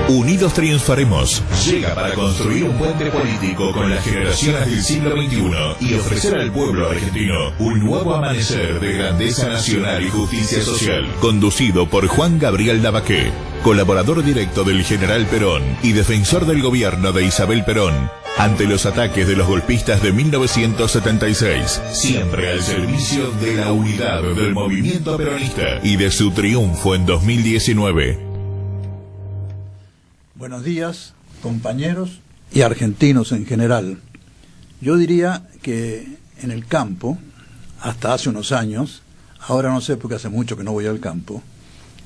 Unidos triunfaremos. Llega para construir un puente político con las generaciones del siglo XXI y ofrecer al pueblo argentino un nuevo amanecer de grandeza nacional y justicia social. Conducido por Juan Gabriel Lavaqué, colaborador directo del general Perón y defensor del gobierno de Isabel Perón, ante los ataques de los golpistas de 1976, siempre al servicio de la unidad del movimiento peronista y de su triunfo en 2019. Buenos días, compañeros y argentinos en general. Yo diría que en el campo, hasta hace unos años, ahora no sé porque hace mucho que no voy al campo,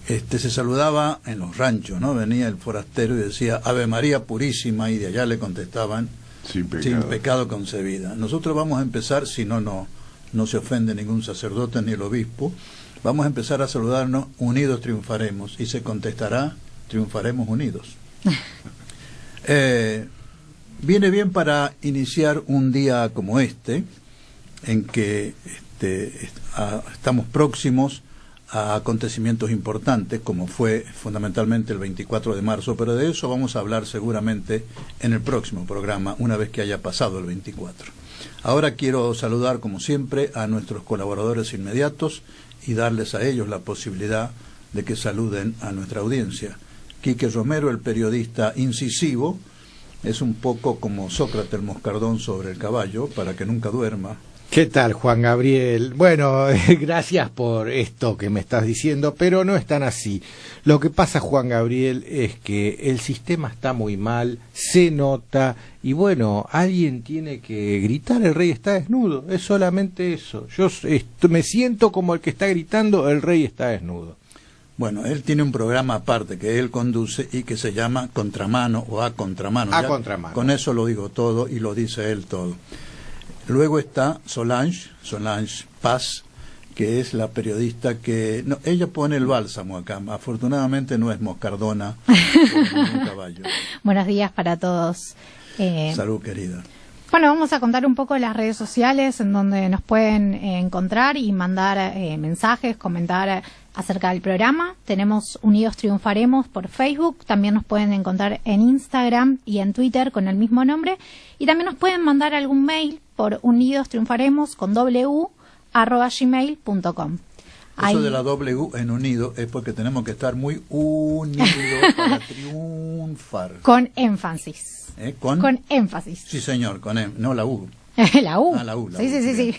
se saludaba en los ranchos, ¿no? Venía el forastero y decía Ave María Purísima, y de allá le contestaban sin pecado concebida. Nosotros vamos a empezar, si no se ofende ningún sacerdote ni el obispo, vamos a empezar a saludarnos unidos triunfaremos, y se contestará triunfaremos unidos. Viene bien para iniciar un día como este, en que estamos próximos a acontecimientos importantes, como fue fundamentalmente el 24 de marzo, pero de eso vamos a hablar seguramente en el próximo programa, una vez que haya pasado el 24. Ahora quiero saludar, como siempre, a nuestros colaboradores inmediatos y darles a ellos la posibilidad de que saluden a nuestra audiencia. Quique Romero, el periodista incisivo, es un poco como Sócrates el moscardón sobre el caballo, para que nunca duerma. ¿Qué tal, Juan Gabriel? Bueno, gracias por esto que me estás diciendo, pero no es tan así. Lo que pasa, Juan Gabriel, es que el sistema está muy mal, se nota, y bueno, alguien tiene que gritar, el rey está desnudo, es solamente eso. Yo me siento como el que está gritando, el rey está desnudo. Bueno, él tiene un programa aparte que él conduce y que se llama Contramano o A Contramano. A Contramano. Con eso lo digo todo y lo dice él todo. Luego está Solange Paz, que es la periodista que... No, ella pone el bálsamo acá. Afortunadamente no es moscardona o un caballo. Buenos días para todos. Salud, querida. Bueno, vamos a contar un poco de las redes sociales en donde nos pueden encontrar y mandar mensajes, comentar acerca del programa. Tenemos Unidos Triunfaremos por Facebook, también nos pueden encontrar en Instagram y en Twitter con el mismo nombre, y también nos pueden mandar algún mail por unidostriunfaremos@gmail.com. Eso de la W en unido es porque tenemos que estar muy unidos para triunfar. Con énfasis. ¿Con énfasis. Sí, señor, no la U. La U. La U. Sí.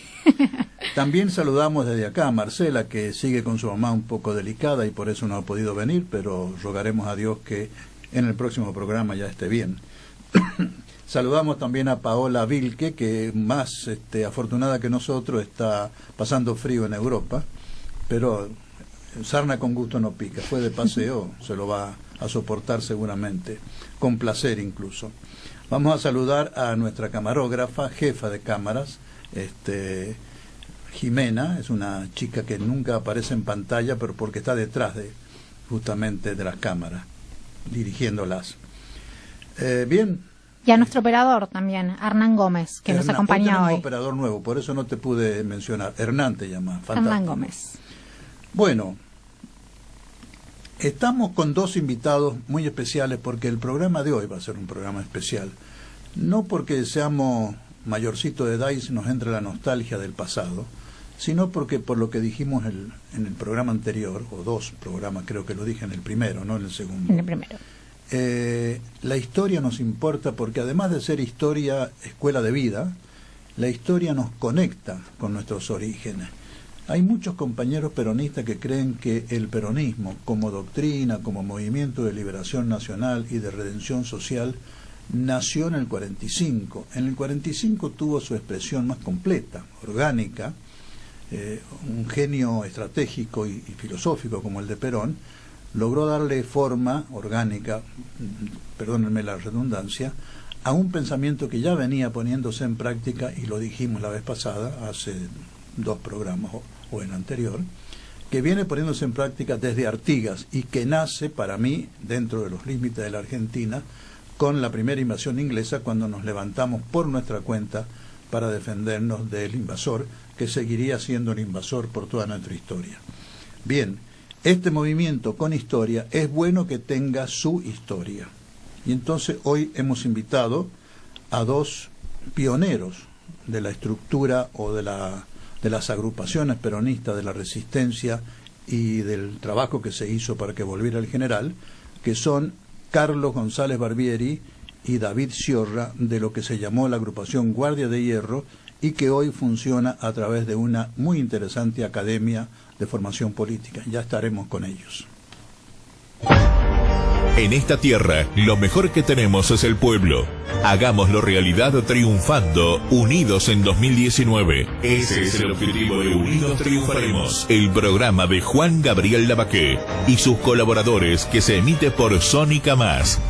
También saludamos desde acá a Marcela, que sigue con su mamá un poco delicada y por eso no ha podido venir, pero rogaremos a Dios que en el próximo programa ya esté bien. Saludamos también a Paola Vilque, que más afortunada que nosotros está pasando frío en Europa, pero sarna con gusto no pica, fue de paseo, se lo va a soportar seguramente, con placer incluso. Vamos a saludar a nuestra camarógrafa, jefa de cámaras, Jimena, es una chica que nunca aparece en pantalla, pero porque está detrás justamente de las cámaras, dirigiéndolas. Bien. Y a nuestro operador también, Hernán Gómez, que nos acompaña hoy. Un operador nuevo, por eso no te pude mencionar. Hernán te llama. Hernán Gómez. Bueno, estamos con dos invitados muy especiales porque el programa de hoy va a ser un programa especial. No porque seamos mayorcitos de edad y nos entre la nostalgia del pasado, sino porque por lo que dijimos en el programa anterior, o dos programas, creo que lo dije en el primero, no en el segundo. En el primero. La historia nos importa porque además de ser historia, escuela de vida, la historia nos conecta con nuestros orígenes. Hay muchos compañeros peronistas que creen que el peronismo, como doctrina, como movimiento de liberación nacional y de redención social, nació en el 45. En el 45 tuvo su expresión más completa, orgánica, un genio estratégico y filosófico como el de Perón, logró darle forma orgánica, perdónenme la redundancia, a un pensamiento que ya venía poniéndose en práctica, y lo dijimos la vez pasada, hace dos programas o en anterior, que viene poniéndose en práctica desde Artigas y que nace, para mí, dentro de los límites de la Argentina, con la primera invasión inglesa, cuando nos levantamos por nuestra cuenta para defendernos del invasor, que seguiría siendo el invasor por toda nuestra historia. Bien, Este movimiento con historia es bueno que tenga su historia. Y entonces hoy hemos invitado a dos pioneros de la estructura o de las agrupaciones peronistas de la resistencia y del trabajo que se hizo para que volviera el general, que son Carlos González Barbieri y David Sciorra, de lo que se llamó la agrupación Guardia de Hierro, y que hoy funciona a través de una muy interesante academia de formación política. Ya estaremos con ellos. En esta tierra, lo mejor que tenemos es el pueblo. Hagámoslo realidad triunfando, unidos en 2019. Ese es el objetivo de Unidos Triunfaremos, el programa de Juan Gabriel Lavaqué y sus colaboradores, que se emite por Sónica Más.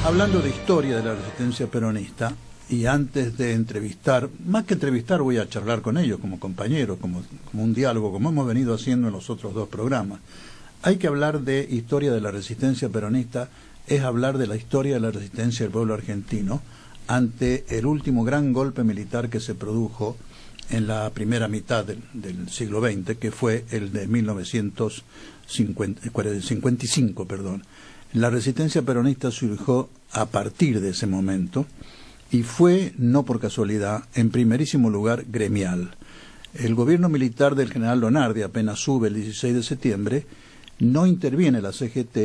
Hablando de historia de la resistencia peronista, y antes de entrevistar, más que entrevistar, voy a charlar con ellos como compañeros, como un diálogo, como hemos venido haciendo en los otros dos programas. Hay que hablar de historia de la resistencia peronista, es hablar de la historia de la resistencia del pueblo argentino ante el último gran golpe militar que se produjo en la primera mitad del siglo XX, que fue el de 1955. La resistencia peronista surgió a partir de ese momento, y fue, no por casualidad, en primerísimo lugar gremial. El gobierno militar del general Lonardi, apenas sube el 16 de septiembre, no interviene la CGT,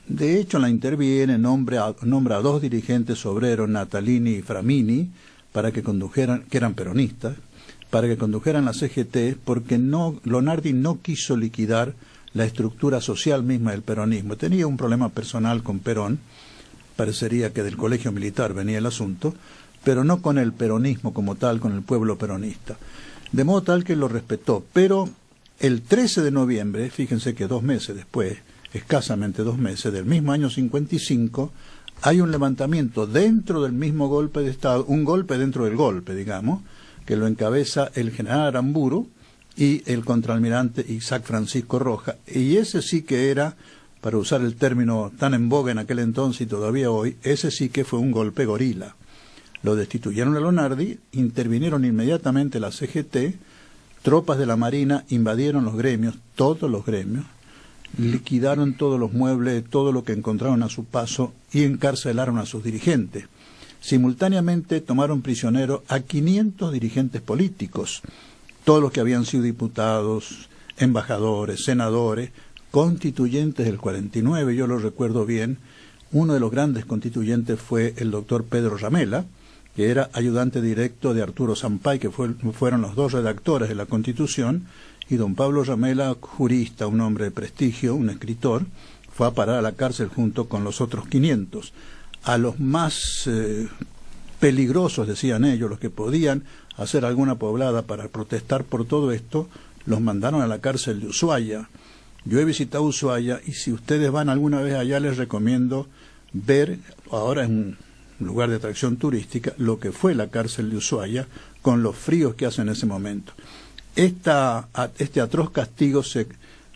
de hecho la interviene, nombra a dos dirigentes obreros, Natalini y Framini, para que condujeran, que eran peronistas, para que condujeran la CGT, porque Lonardi no quiso liquidar la estructura social misma del peronismo. Tenía un problema personal con Perón, parecería que del colegio militar venía el asunto, pero no con el peronismo como tal, con el pueblo peronista. De modo tal que lo respetó, pero el 13 de noviembre, fíjense que 2 meses después, escasamente 2 meses, del mismo año 55, hay un levantamiento dentro del mismo golpe de Estado, un golpe dentro del golpe, digamos, que lo encabeza el general Aramburu y el contraalmirante Isaac Francisco Rojas, y ese sí que era, para usar el término tan en boga en aquel entonces y todavía hoy, ese sí que fue un golpe gorila. Lo destituyeron a Lonardi, intervinieron inmediatamente la CGT, tropas de la Marina invadieron los gremios, todos los gremios, liquidaron todos los muebles, todo lo que encontraron a su paso y encarcelaron a sus dirigentes. Simultáneamente tomaron prisioneros a 500 dirigentes políticos, todos los que habían sido diputados, embajadores, senadores, constituyentes del 49, yo lo recuerdo bien. Uno de los grandes constituyentes fue el doctor Pedro Ramela, que era ayudante directo de Arturo Sampay, que fueron los dos redactores de la Constitución, y don Pablo Ramela, jurista, un hombre de prestigio, un escritor, fue a parar a la cárcel junto con los otros 500. A los más peligrosos, decían ellos, los que podían hacer alguna poblada para protestar por todo esto, los mandaron a la cárcel de Ushuaia. Yo he visitado Ushuaia y si ustedes van alguna vez allá les recomiendo ver, ahora es un lugar de atracción turística, lo que fue la cárcel de Ushuaia con los fríos que hace en ese momento. Este atroz castigo se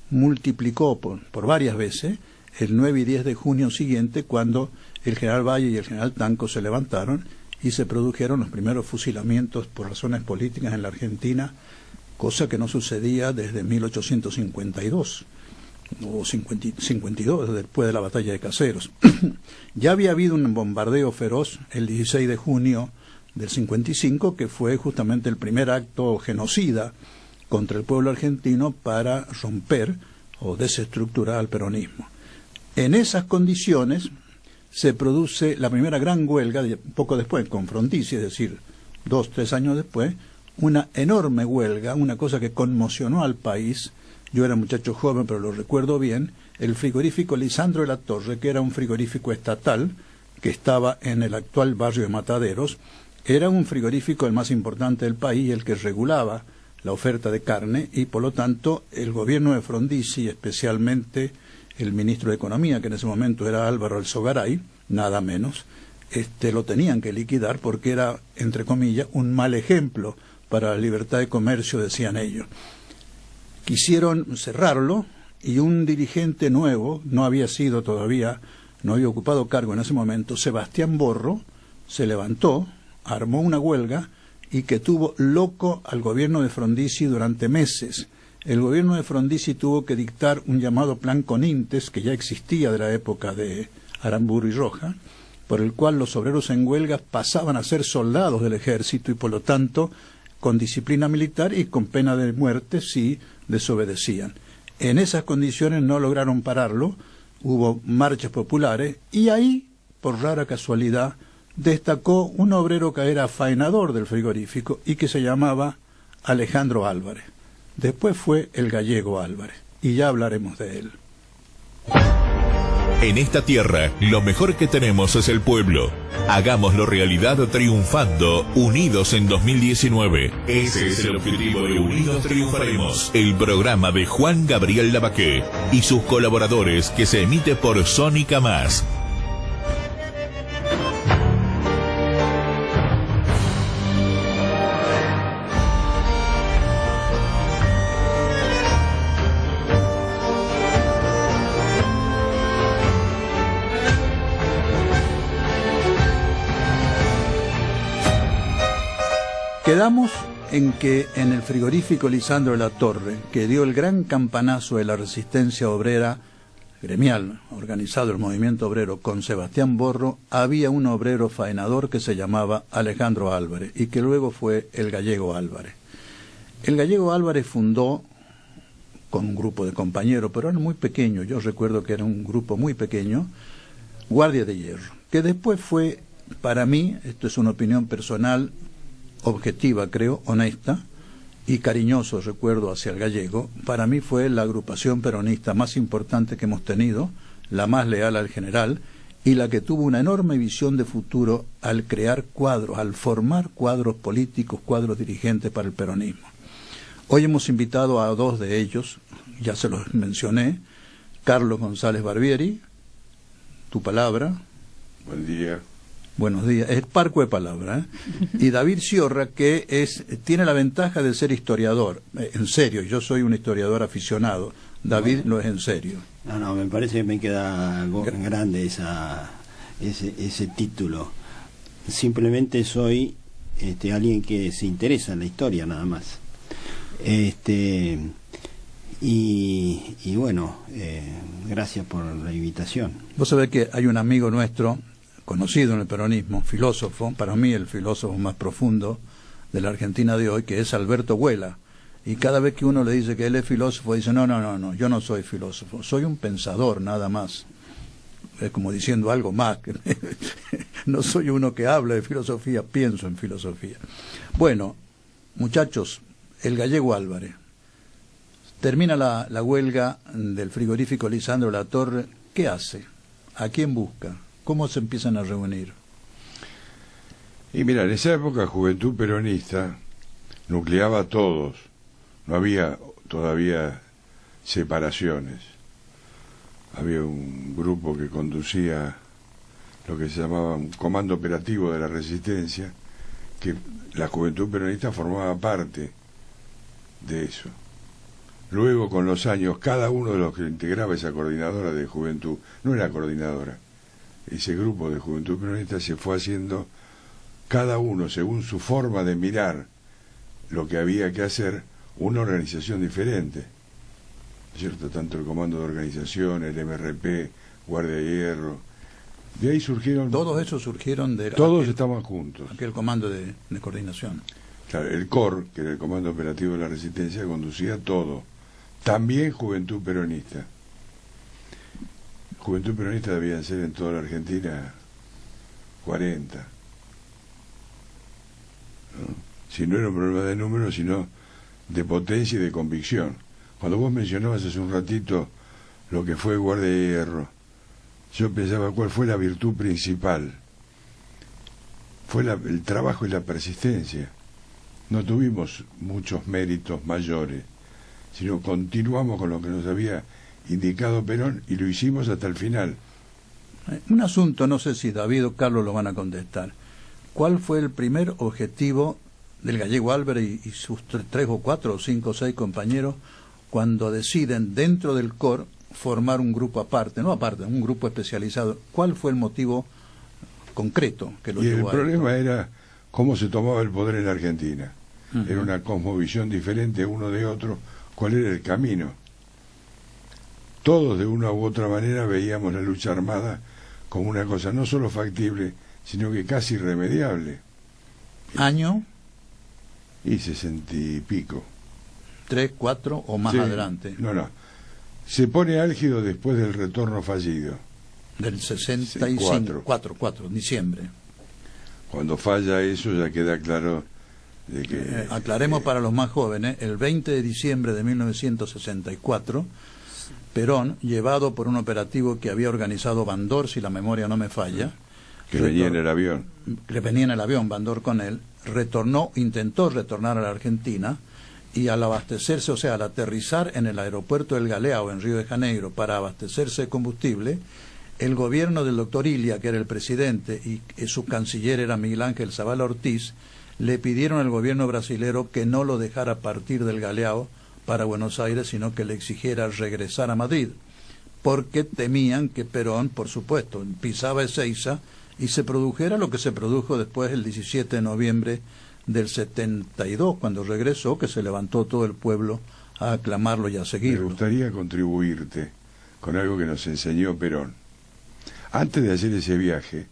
multiplicó por varias veces el 9 y 10 de junio siguiente, cuando el general Valle y el general Tanco se levantaron y se produjeron los primeros fusilamientos por razones políticas en la Argentina, cosa que no sucedía desde 1852 o 52, después de la batalla de Caseros. Ya había habido un bombardeo feroz el 16 de junio del 55, que fue justamente el primer acto genocida contra el pueblo argentino para romper o desestructurar al peronismo. En esas condiciones se produce la primera gran huelga, poco después, con Frondizi, es decir, 2-3 años después, una enorme huelga, una cosa que conmocionó al país. Yo era muchacho joven, pero lo recuerdo bien, el frigorífico Lisandro de la Torre, que era un frigorífico estatal, que estaba en el actual barrio de Mataderos, era un frigorífico el más importante del país, el que regulaba la oferta de carne, y por lo tanto el gobierno de Frondizi, especialmente el ministro de Economía, que en ese momento era Álvaro Alzogaray, nada menos, lo tenían que liquidar porque era, entre comillas, un mal ejemplo para la libertad de comercio, decían ellos. Quisieron cerrarlo y un dirigente nuevo, no había ocupado cargo en ese momento, Sebastián Borro, se levantó, armó una huelga y que tuvo loco al gobierno de Frondizi durante meses. El gobierno de Frondizi tuvo que dictar un llamado Plan Conintes, que ya existía de la época de Aramburu y Roja, por el cual los obreros en huelga pasaban a ser soldados del ejército y por lo tanto con disciplina militar y con pena de muerte si desobedecían. En esas condiciones no lograron pararlo, hubo marchas populares y ahí, por rara casualidad, destacó un obrero que era faenador del frigorífico y que se llamaba Alejandro Álvarez. Después fue el Gallego Álvarez y ya hablaremos de él. En esta tierra, lo mejor que tenemos es el pueblo. Hagámoslo realidad triunfando, unidos en 2019. Ese es el objetivo de Unidos Triunfaremos, el programa de Juan Gabriel Lavaqué y sus colaboradores que se emite por Sónica Más. Quedamos en que en el frigorífico Lisandro de la Torre, que dio el gran campanazo de la resistencia obrera gremial, organizado el movimiento obrero con Sebastián Borro, había un obrero faenador que se llamaba Alejandro Álvarez y que luego fue el Gallego Álvarez. El Gallego Álvarez fundó con un grupo de compañeros, pero eran muy pequeños, yo recuerdo que era un grupo muy pequeño, Guardia de Hierro, que después fue, para mí, esto es una opinión personal, objetiva, creo, honesta y cariñoso recuerdo hacia el Gallego, para mí fue la agrupación peronista más importante que hemos tenido, la más leal al general y la que tuvo una enorme visión de futuro al crear cuadros, al formar cuadros políticos, cuadros dirigentes para el peronismo. Hoy hemos invitado a dos de ellos, ya se los mencioné, Carlos González Barbieri, tu palabra. Buen día. Buenos días, es parco de palabra, ¿eh? Y David Sciorra, que tiene la ventaja de ser historiador, en serio, yo soy un historiador aficionado, David lo es en serio. No, me parece que me queda grande ese título. Simplemente soy alguien que se interesa en la historia, nada más. Y bueno, gracias por la invitación. Vos sabés que hay un amigo nuestro, conocido en el peronismo, filósofo, para mí el filósofo más profundo de la Argentina de hoy, que es Alberto Huela. Y cada vez que uno le dice que él es filósofo, dice, no, yo no soy filósofo, soy un pensador, nada más. Es como diciendo algo más. No soy uno que habla de filosofía, pienso en filosofía. Bueno, muchachos, el Gallego Álvarez. Termina la huelga del frigorífico Lisandro de la Torre. ¿Qué hace? ¿A quién busca? ¿Cómo se empiezan a reunir? Y mira, en esa época Juventud Peronista nucleaba a todos, no había todavía separaciones. Había un grupo que conducía lo que se llamaba un comando operativo de la resistencia, que la Juventud Peronista formaba parte de eso. Luego, con los años, cada uno de los que integraba esa coordinadora de juventud, no era coordinadora, ese grupo de Juventud Peronista se fue haciendo, cada uno según su forma de mirar lo que había que hacer, una organización diferente, ¿cierto? Tanto el Comando de Organización, el MRP, Guardia de Hierro, de ahí surgieron... Todos esos surgieron de... Todos estaban juntos. Aquel comando de coordinación. Claro, el COR, que era el Comando Operativo de la Resistencia, conducía todo. También Juventud Peronista. Juventud Peronista debían ser en toda la Argentina 40. ¿No? Si no era un problema de número, sino de potencia y de convicción. Cuando vos mencionabas hace un ratito lo que fue Guardia de Hierro, yo pensaba cuál fue la virtud principal. Fue el trabajo y la persistencia. No tuvimos muchos méritos mayores, sino continuamos con lo que nos había indicado Perón y lo hicimos hasta el final. Un asunto, no sé si David o Carlos lo van a contestar. ¿Cuál fue el primer objetivo del Gallego Álvarez y sus 3 o 4 o 5 o 6 compañeros cuando deciden dentro del COR formar un grupo aparte, no aparte, un grupo especializado? ¿Cuál fue el motivo concreto que lo llevó a esto? El problema era cómo se tomaba el poder en la Argentina. Era una cosmovisión diferente uno de otro, cuál era el camino. Todos de una u otra manera veíamos la lucha armada como una cosa no solo factible, sino que casi irremediable. ¿Año? Y 60 y pico. 3, 4 o más Sí, adelante. No. Se pone álgido después del retorno fallido. Del 65, 4, diciembre. Cuando falla eso ya queda claro de que... Aclaremos para los más jóvenes, el 20 de diciembre de 1964, Perón, llevado por un operativo que había organizado Bandor, si la memoria no me falla, que venía en el avión. Que venía en el avión, Bandor con él, intentó retornar a la Argentina, y al abastecerse, o sea, al aterrizar en el aeropuerto del Galeão, en Río de Janeiro, para abastecerse de combustible, el gobierno del doctor Ilia, que era el presidente, y su canciller era Miguel Ángel Zavala Ortiz, le pidieron al gobierno brasilero que no lo dejara partir del Galeão para Buenos Aires, sino que le exigiera regresar a Madrid, porque temían que Perón, por supuesto, pisaba Ezeiza y se produjera lo que se produjo después el 17 de noviembre del 72, cuando regresó, que se levantó todo el pueblo a aclamarlo y a seguirlo. Me gustaría contribuirte con algo que nos enseñó Perón. Antes de hacer ese viaje,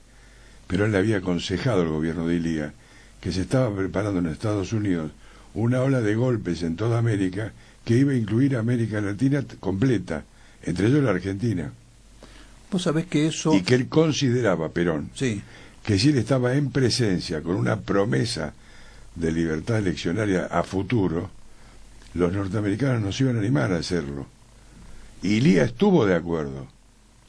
Perón le había aconsejado al gobierno de Ilía que se estaba preparando en Estados Unidos una ola de golpes en toda América que iba a incluir a América Latina completa, entre ellos la Argentina. Vos sabés que eso... Y que él consideraba, Perón, sí, que si él estaba en presencia con una promesa de libertad eleccionaria a futuro, los norteamericanos no se iban a animar a hacerlo. Y Ilía estuvo de acuerdo.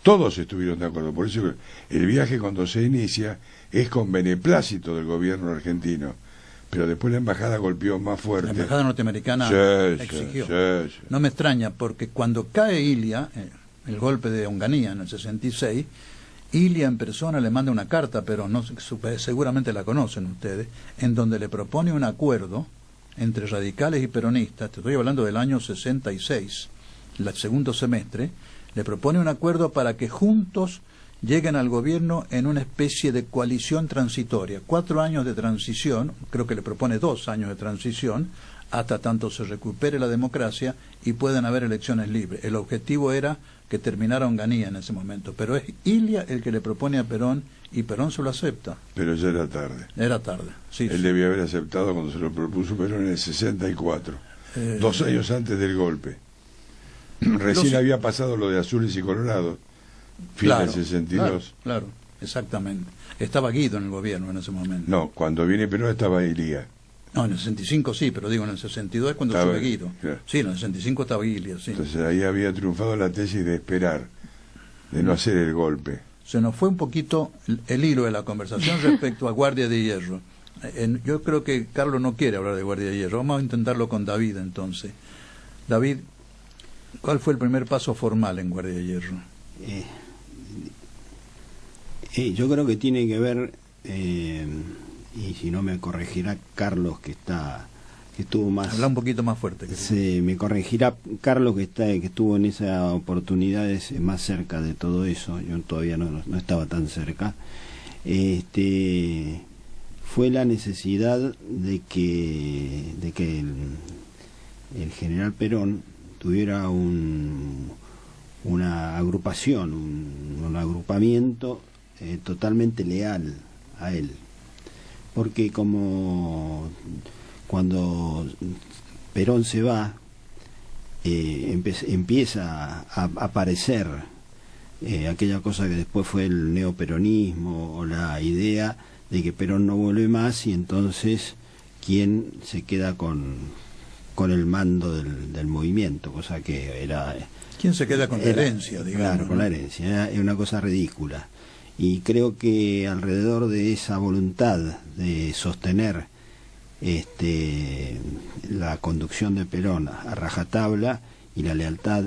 Todos estuvieron de acuerdo. Por eso el viaje, cuando se inicia, es con beneplácito del gobierno argentino. Pero después la embajada golpeó más fuerte. La embajada norteamericana exigió. Sí. No me extraña, porque cuando cae Ilia, el golpe de Onganía en el 66, Ilia en persona le manda una carta, pero no, seguramente la conocen ustedes, en donde le propone un acuerdo entre radicales y peronistas. Te estoy hablando del año 66, el segundo semestre. Le propone un acuerdo para que juntos lleguen al gobierno en una especie de coalición transitoria. 4 años de transición, creo que le propone 2 años de transición, hasta tanto se recupere la democracia y puedan haber elecciones libres. El objetivo era que terminara Onganía en ese momento, pero es Ilia el que le propone a Perón, y Perón se lo acepta. Pero ya era tarde. Era tarde, sí. Él debía haber aceptado cuando se lo propuso Perón en el 64, 2 años antes del golpe. Recién había pasado lo de Azules y Colorados, fin del 62. Claro, exactamente. Estaba Guido en el gobierno en ese momento. No, cuando viene Perón estaba Ilía. No, en el 65 sí, pero digo, en el 62 es cuando sube Guido. Claro. Sí, en el 65 estaba Ilia, sí. Entonces ahí había triunfado la tesis de esperar, de no hacer el golpe. Se nos fue un poquito el hilo de la conversación respecto a Guardia de Hierro. Yo creo que Carlos no quiere hablar de Guardia de Hierro. Vamos a intentarlo con David entonces. David, ¿cuál fue el primer paso formal en Guardia de Hierro? Yo creo que tiene que ver, y si no me corregirá Carlos, que estuvo más... Habla un poquito más fuerte. Me corregirá Carlos, que estuvo en esas oportunidades más cerca de todo eso. Yo todavía no estaba tan cerca. Fue la necesidad de que el general Perón tuviera una agrupación, un agrupamiento totalmente leal a él, porque como cuando Perón se va, empieza a aparecer aquella cosa que después fue el neoperonismo, o la idea de que Perón no vuelve más, y entonces ¿quién se queda con el mando del movimiento? Cosa que era... ¿Quién se queda con la herencia, digamos? Claro, con la herencia. Era una cosa ridícula. Y creo que alrededor de esa voluntad de sostener la conducción de Perón a rajatabla y la lealtad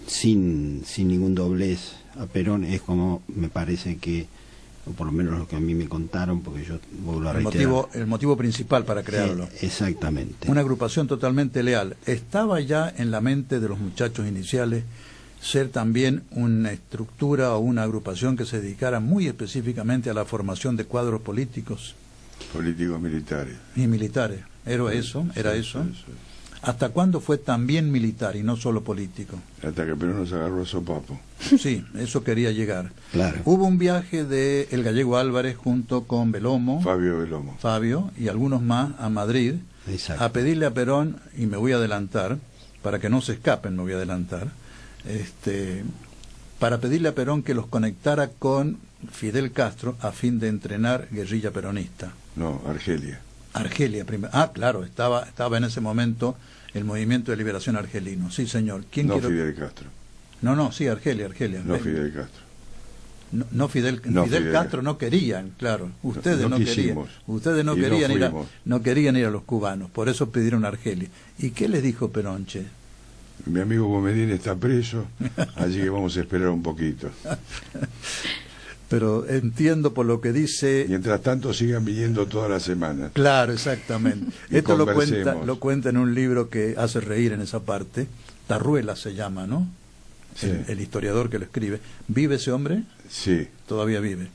sin ningún doblez a Perón, es como me parece que, o por lo menos lo que a mí me contaron, porque yo vuelvo a reiterar, el motivo principal para crearlo. Exactamente. Una agrupación totalmente leal. ¿Estaba ya en la mente de los muchachos iniciales ser también una estructura o una agrupación que se dedicara muy específicamente a la formación de cuadros políticos Políticos militares. y militares. Era eso. Sí. ¿Hasta cuándo fue también militar y no solo político? Hasta que Perón nos agarró a sopapo. Sí, eso quería llegar. Claro. Hubo un viaje de el gallego Álvarez junto con Belomo, Fabio y algunos más a Madrid Exacto. a pedirle a Perón, y me voy a adelantar, para que no se escapen, me voy a adelantar, para pedirle a Perón que los conectara con Fidel Castro a fin de entrenar guerrilla peronista. No, Argelia. Argelia primero. Ah, claro, estaba en ese momento el Movimiento de Liberación Argelino. Sí, señor. ¿Quién No quiero? Fidel Castro. No, sí, Argelia. No Fidel Castro. No, Fidel Castro no querían, claro. Ustedes No no querían. quisimos. Ustedes no Y no querían fuimos. no querían ir a los cubanos, por eso pidieron Argelia. ¿Y qué les dijo Perón, che? Mi amigo Bomedín está preso, así que vamos a esperar un poquito. Pero entiendo por lo que dice. Mientras tanto sigan viniendo toda la semana. Claro, exactamente. Y Esto conversemos. lo cuenta en un libro que hace reír en esa parte. Tarruela se llama, ¿no? Sí. El historiador que lo escribe. ¿Vive ese hombre? Sí. Todavía vive.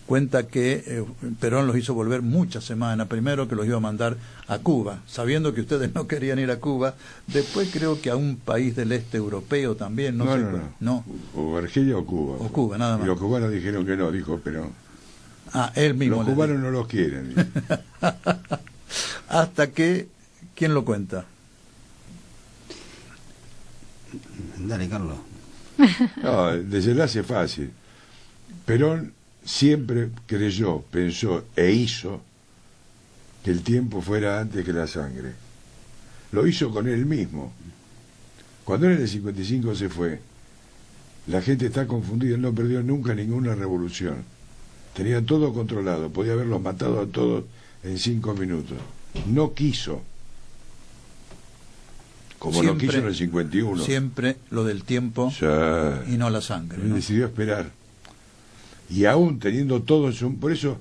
Cuenta que Perón los hizo volver muchas semanas. Primero que los iba a mandar a Cuba, sabiendo que ustedes no querían ir a Cuba. Después creo que a un país del este europeo también. No. O Argelia o Cuba. O Cuba, nada más. Y los cubanos dijeron que no, dijo Perón. Ah, él mismo. Los cubanos no los quieren. Hasta que, ¿quién lo cuenta? Dale, Carlos. No, el desenlace es fácil. Perón siempre creyó, pensó e hizo que el tiempo fuera antes que la sangre. Lo hizo con él mismo. Cuando él en el 55 se fue, la gente está confundida, él no perdió nunca ninguna revolución. Tenía todo controlado, podía haberlos matado a todos en 5 minutos. No quiso. Como no quiso en el 51. Siempre lo del tiempo y no la sangre. Él ¿no? decidió esperar. Y aún teniendo todo eso, por eso,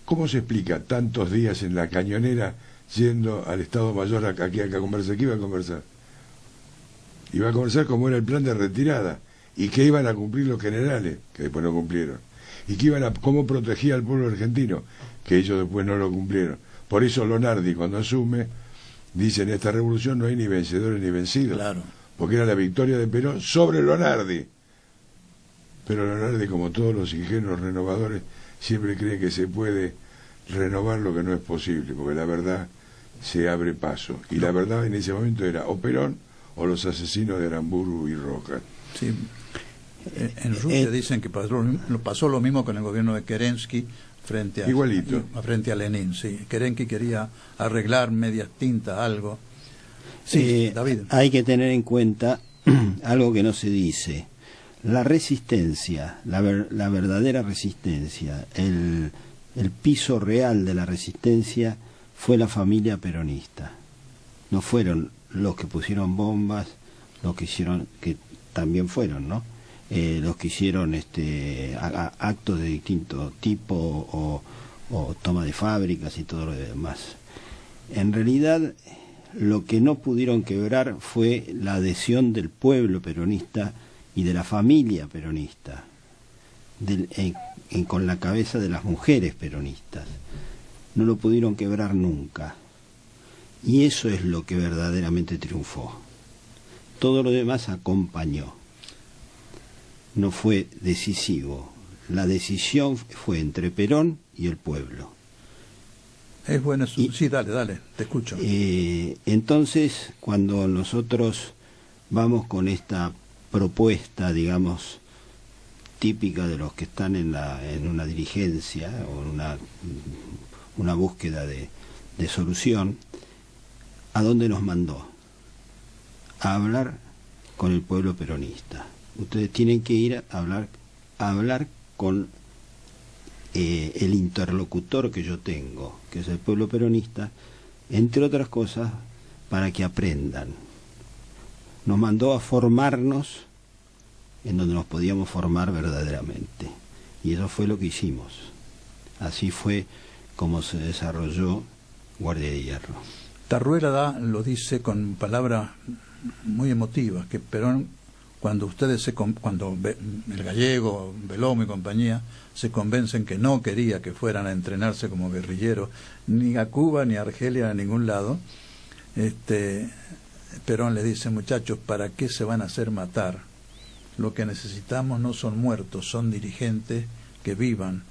¿cómo se explica tantos días en la cañonera yendo al Estado Mayor aquí a conversar? ¿Qué iba a conversar? Iba a conversar cómo era el plan de retirada y qué iban a cumplir los generales, que después no cumplieron, y cómo protegía al pueblo argentino, que ellos después no lo cumplieron. Por eso Lonardi, cuando asume, dice: en esta revolución no hay ni vencedores ni vencidos. Claro. Porque era la victoria de Perón sobre Lonardi. Pero Lonardi, como todos los ingenuos renovadores, siempre cree que se puede renovar lo que no es posible, porque la verdad se abre paso. Y la verdad en ese momento era o Perón o los asesinos de Aramburu y Rojas. Sí. En Rusia dicen que pasó lo mismo con el gobierno de Kerensky frente a Lenin. Sí. Kerensky quería arreglar medias tintas, algo. Sí, David. Hay que tener en cuenta algo que no se dice. La resistencia, la verdadera resistencia, el piso real de la resistencia fue la familia peronista. No fueron los que pusieron bombas, los que hicieron, que también fueron, ¿no? Los que hicieron actos de distinto tipo o toma de fábricas y todo lo demás. En realidad, lo que no pudieron quebrar fue la adhesión del pueblo peronista y de la familia peronista, con la cabeza de las mujeres peronistas. No lo pudieron quebrar nunca. Y eso es lo que verdaderamente triunfó. Todo lo demás acompañó. No fue decisivo. La decisión fue entre Perón y el pueblo. Es bueno. Sí, dale, te escucho. Entonces, cuando nosotros vamos con esta propuesta, digamos, típica de los que están en una dirigencia o en una búsqueda de solución, ¿a dónde nos mandó? A hablar con el pueblo peronista. Ustedes tienen que ir a hablar con el interlocutor que yo tengo, que es el pueblo peronista, entre otras cosas, para que aprendan. Nos mandó a formarnos en donde nos podíamos formar verdaderamente. Y eso fue lo que hicimos. Así fue como se desarrolló Guardia de Hierro. Tarruela lo dice con palabras muy emotivas, que Perón cuando el Gallego, Belomo y compañía se convencen que no quería que fueran a entrenarse como guerrilleros ni a Cuba ni a Argelia, a ningún lado, Perón les dice: muchachos, ¿para qué se van a hacer matar? Lo que necesitamos no son muertos, son dirigentes que vivan,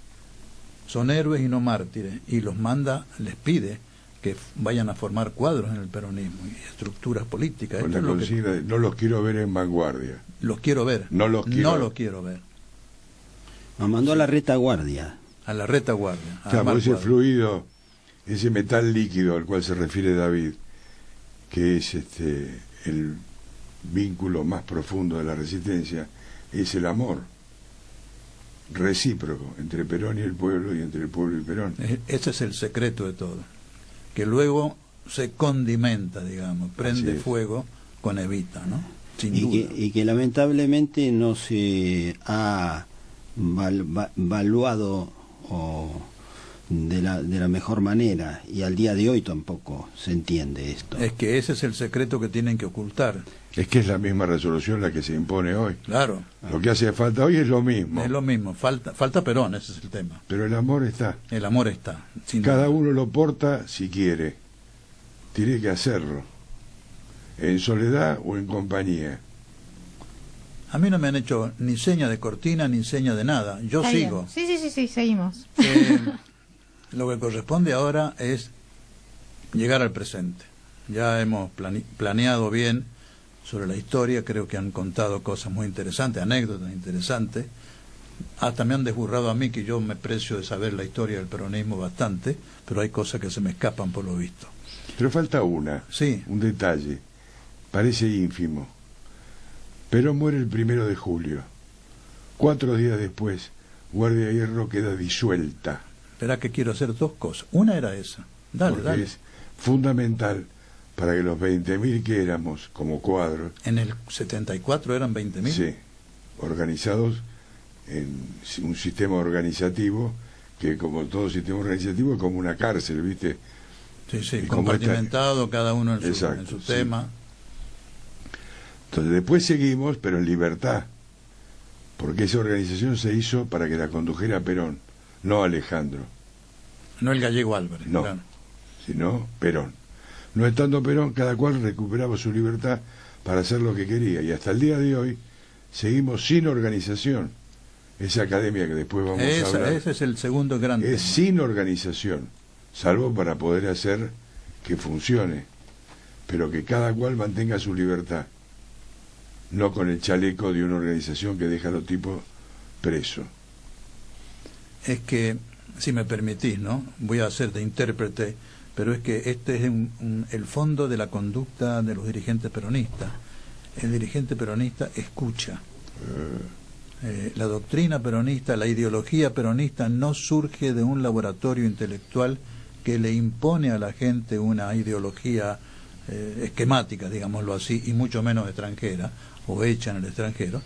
son héroes y no mártires, y les pide que vayan a formar cuadros en el peronismo y estructuras políticas. Con la consigna de: no los quiero ver en vanguardia. Los quiero ver. No los quiero ver. Nos mandó a la retaguardia. A la retaguardia. Claro, ese fluido, ese metal líquido al cual se refiere David, que es el vínculo más profundo de la resistencia, es el amor recíproco entre Perón y el pueblo, y entre el pueblo y Perón. Ese es el secreto de todo, que luego se condimenta, digamos, prende fuego con Evita, ¿no? Sin duda. Y que lamentablemente no se ha valuado de la mejor manera, y al día de hoy tampoco se entiende esto. Es que ese es el secreto que tienen que ocultar. Es que es la misma resolución la que se impone hoy. Claro. Lo que hace falta hoy es lo mismo. Es lo mismo, falta Perón, ese es el tema. Pero el amor está. El amor está. Cada uno lo porta si quiere. Tiene que hacerlo. En soledad o en compañía. A mí no me han hecho ni seña de cortina ni seña de nada. Yo Está sigo. Bien. Sí, seguimos. Lo que corresponde ahora es llegar al presente. Ya hemos planeado bien sobre la historia, creo que han contado cosas muy interesantes, anécdotas interesantes. Hasta me han desburrado a mí, que yo me precio de saber la historia del peronismo bastante, pero hay cosas que se me escapan por lo visto. Pero falta un detalle, parece ínfimo. Perón muere el 1 de julio. 4 días después, Guardia de Hierro queda disuelta. Espera, que quiero hacer 2 cosas. Una era esa. Dale. Es fundamental para que los 20.000 que éramos como cuadros... En el 74 eran 20.000. Sí, organizados en un sistema organizativo que, como todo sistema organizativo, es como una cárcel, ¿viste? Sí, compartimentado, cada uno en su tema. Entonces después seguimos, pero en libertad, porque esa organización se hizo para que la condujera Perón, no Alejandro. No el Gallego Álvarez. No, claro. Sino Perón. No estando Perón, cada cual recuperaba su libertad para hacer lo que quería, y hasta el día de hoy seguimos sin organización. Esa academia que después vamos a hablar, ese es el segundo gran tema. Es sin organización, salvo para poder hacer que funcione, pero que cada cual mantenga su libertad, no con el chaleco de una organización que deja a los tipos presos. Es que, si me permitís, ¿no? Voy a hacer de intérprete, pero es que este es el fondo de la conducta de los dirigentes peronistas. El dirigente peronista escucha. La doctrina peronista, la ideología peronista no surge de un laboratorio intelectual que le impone a la gente una ideología esquemática, digámoslo así, y mucho menos extranjera, o hecha en el extranjero,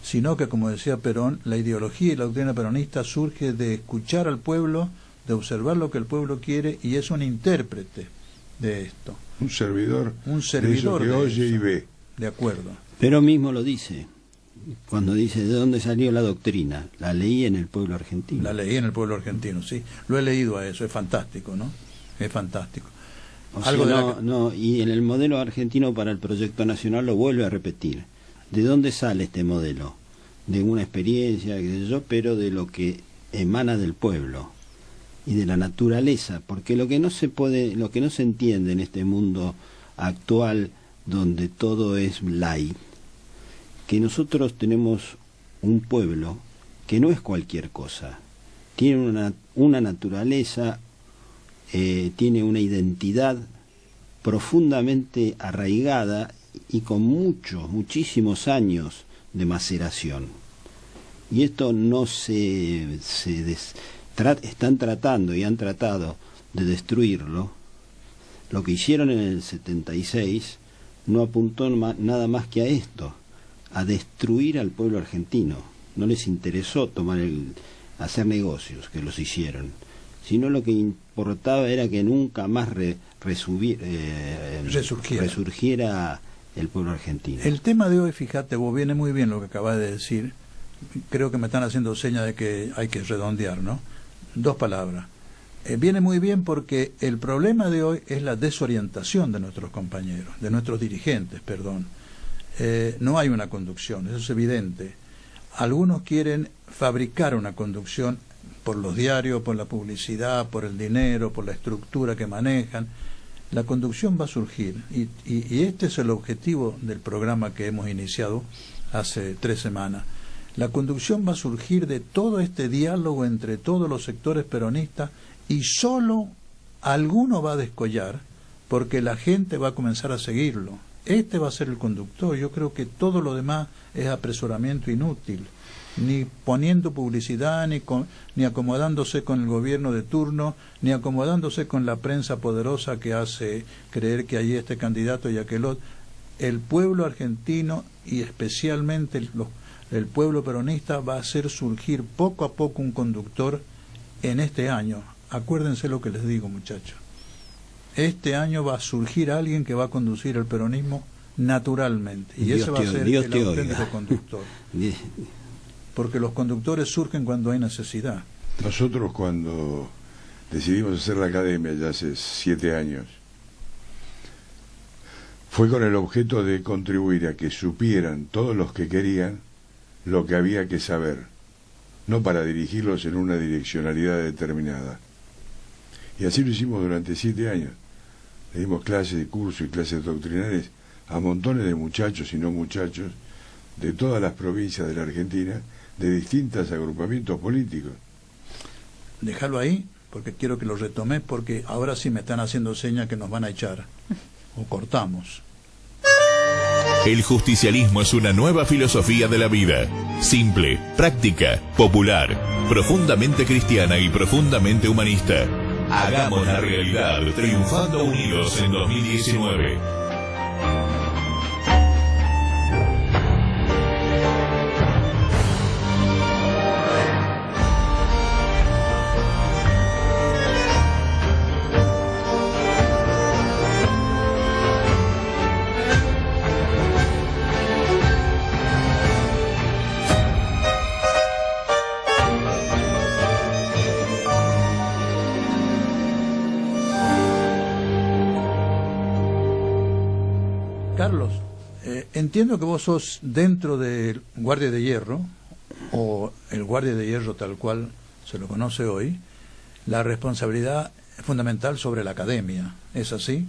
sino que, como decía Perón, la ideología y la doctrina peronista surge de escuchar al pueblo, de observar lo que el pueblo quiere, y es un intérprete de esto. Un servidor de eso que oye y ve. De acuerdo. Pero mismo lo dice, cuando dice de dónde salió la doctrina. La leí en el pueblo argentino. La leí en el pueblo argentino, sí. Lo he leído a eso, es fantástico, ¿no? Es fantástico. Y en el modelo argentino para el proyecto nacional lo vuelve a repetir. ¿De dónde sale este modelo? De una experiencia, qué sé yo, pero de lo que emana del pueblo y de la naturaleza, porque lo que no se entiende en este mundo actual donde todo es light, que nosotros tenemos un pueblo que no es cualquier cosa, tiene una naturaleza, tiene una identidad profundamente arraigada y con muchísimos años de maceración. Y esto no están tratando y han tratado de destruirlo. Lo que hicieron en el 76 no apuntó nada más que a esto, a destruir al pueblo argentino. No les interesó hacer negocios, que los hicieron, sino lo que importaba era que nunca más resurgiera el pueblo argentino. El tema de hoy, fíjate, vos, viene muy bien lo que acabas de decir. Creo que me están haciendo señas de que hay que redondear, ¿no? 2 palabras. Viene muy bien porque el problema de hoy es la desorientación de nuestros compañeros, de nuestros dirigentes, perdón. No hay una conducción, eso es evidente. Algunos quieren fabricar una conducción por los diarios, por la publicidad, por el dinero, por la estructura que manejan. La conducción va a surgir y este es el objetivo del programa que hemos iniciado hace 3 semanas. La conducción va a surgir de todo este diálogo entre todos los sectores peronistas y solo alguno va a descollar porque la gente va a comenzar a seguirlo. Este va a ser el conductor. Yo creo que todo lo demás es apresuramiento inútil, ni poniendo publicidad, ni acomodándose con el gobierno de turno, ni acomodándose con la prensa poderosa que hace creer que hay este candidato y aquel otro. El pueblo argentino y especialmente el pueblo peronista va a hacer surgir poco a poco un conductor en este año. Acuérdense lo que les digo, muchachos. Este año va a surgir alguien que va a conducir el peronismo naturalmente. Y ese va a ser el auténtico conductor. Porque los conductores surgen cuando hay necesidad. Nosotros cuando decidimos hacer la academia ya hace 7 años, fue con el objeto de contribuir a que supieran todos los que querían lo que había que saber, no para dirigirlos en una direccionalidad determinada. Y así lo hicimos durante 7 años. Le dimos clases de curso y clases doctrinales a montones de muchachos y no muchachos de todas las provincias de la Argentina, de distintos agrupamientos políticos. Déjalo ahí, porque quiero que lo retomes, porque ahora sí me están haciendo señas que nos van a echar, o cortamos. El justicialismo es una nueva filosofía de la vida, simple, práctica, popular, profundamente cristiana y profundamente humanista. Hagamos la realidad, triunfando unidos en 2019. Carlos, entiendo que vos sos dentro del Guardia de Hierro, o el Guardia de Hierro tal cual se lo conoce hoy, la responsabilidad fundamental sobre la academia, ¿es así?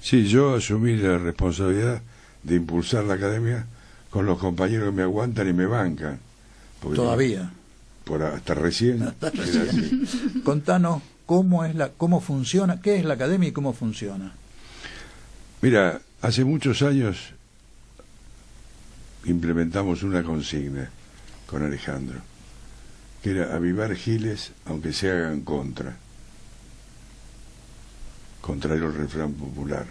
Sí, yo asumí la responsabilidad de impulsar la academia con los compañeros que me aguantan y me bancan. Todavía. Hasta recién. Hasta recién. Contanos cómo funciona, qué es la academia y cómo funciona. Mira, hace muchos años implementamos una consigna con Alejandro, que era avivar giles aunque se hagan contrario al refrán popular.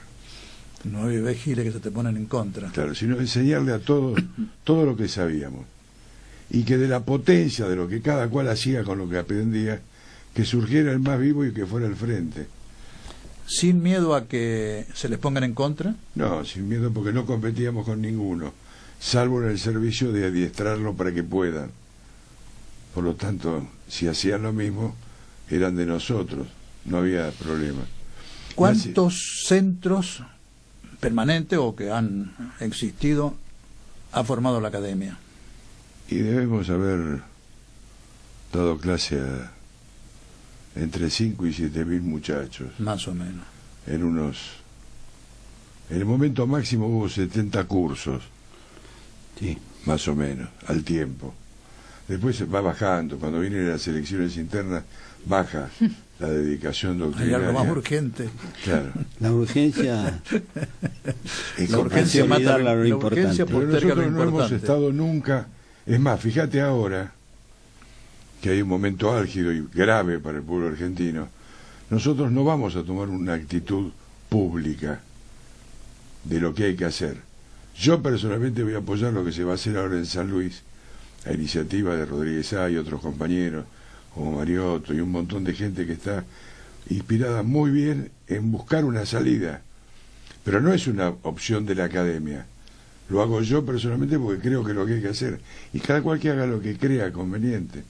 No avives giles que se te ponen en contra. Claro, sino enseñarle a todos todo lo que sabíamos, y que de la potencia de lo que cada cual hacía con lo que aprendía, que surgiera el más vivo y que fuera al frente. ¿Sin miedo a que se les pongan en contra? No, sin miedo, porque no competíamos con ninguno, salvo en el servicio de adiestrarlo para que puedan. Por lo tanto, si hacían lo mismo, eran de nosotros, no había problema. ¿Cuántos centros permanentes o que han existido ha formado la academia? Y debemos haber dado clase a entre 5 y 7.000 muchachos. Más o menos. En el momento máximo hubo 70 cursos. Sí. Más o menos, al tiempo. Después va bajando, cuando vienen las elecciones internas, baja la dedicación doctrinaria. Hay algo más urgente. Claro. La urgencia... La urgencia mata lo importante. Pero nosotros no hemos estado nunca... Es más, fíjate ahora que hay un momento álgido y grave para el pueblo argentino. Nosotros no vamos a tomar una actitud pública de lo que hay que hacer. Yo personalmente voy a apoyar lo que se va a hacer ahora en San Luis, a iniciativa de Rodríguez A y otros compañeros, como Mariotto y un montón de gente que está inspirada muy bien en buscar una salida. Pero no es una opción de la academia, Lo hago yo personalmente porque creo que es lo que hay que hacer. Y cada cual que haga lo que crea conveniente.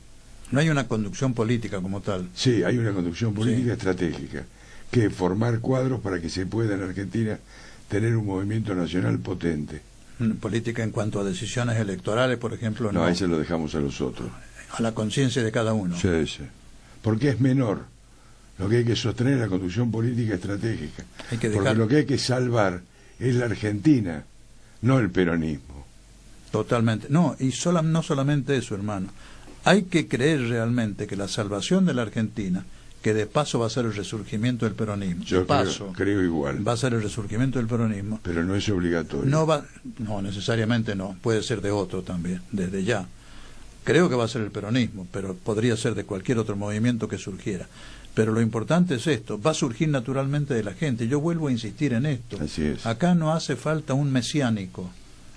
No hay una conducción política como tal. Sí, hay una conducción política Sí. estratégica, que es formar cuadros para que se pueda en Argentina tener un movimiento nacional potente. Política en cuanto a decisiones electorales, por ejemplo, No, no. ahí se lo dejamos a los otros. A la conciencia de cada uno. Sí, sí. Porque es menor. Lo que hay que sostener es la conducción política estratégica. Hay que Porque dejar- lo que hay que salvar es la Argentina, no el peronismo. Totalmente. No, y no solamente eso, hermano. Hay que creer realmente que la salvación de la Argentina, que de paso va a ser el resurgimiento del peronismo, Yo de paso creo igual, va a ser el resurgimiento del peronismo, pero no es obligatorio. no necesariamente no, puede ser de otro también, desde ya. Creo que va a ser el peronismo, pero podría ser de cualquier otro movimiento que surgiera. Pero lo importante es esto, va a surgir naturalmente de la gente. Yo vuelvo a insistir en esto. Así es. Acá no hace falta un mesiánico,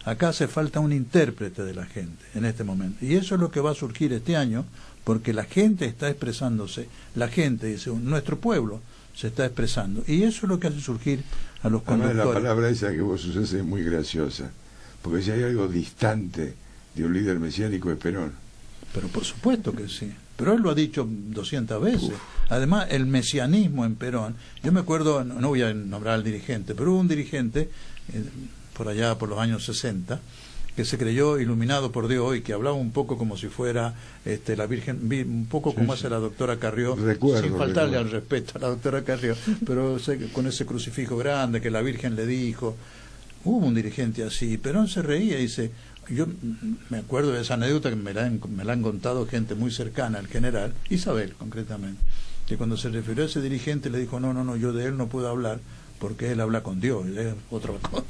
acá hace falta un intérprete de la gente en este momento. Y eso es lo que va a surgir este año, porque la gente está expresándose, la gente, dice, nuestro pueblo se está expresando. Y eso es lo que hace surgir a los Además, la conductores. palabra esa que vos usás es muy graciosa, porque si hay algo distante de un líder mesiánico es Perón. Pero por supuesto que sí. Pero él lo ha dicho 200 veces. Además, el mesianismo en Perón, yo me acuerdo, no voy a nombrar al dirigente, pero hubo un dirigente, por allá por los años 60, que se creyó iluminado por Dios y que hablaba un poco como si fuera la Virgen, un poco como hace la doctora Carrió, sin faltarle al respeto a la doctora Carrió, pero con ese crucifijo grande que la Virgen le dijo. Hubo un dirigente así, Perón se reía y dice, yo me acuerdo de esa anécdota que me la han contado gente muy cercana al general, Isabel concretamente, que cuando se refirió a ese dirigente le dijo, no, yo de él no puedo hablar porque él habla con Dios, es otra cosa.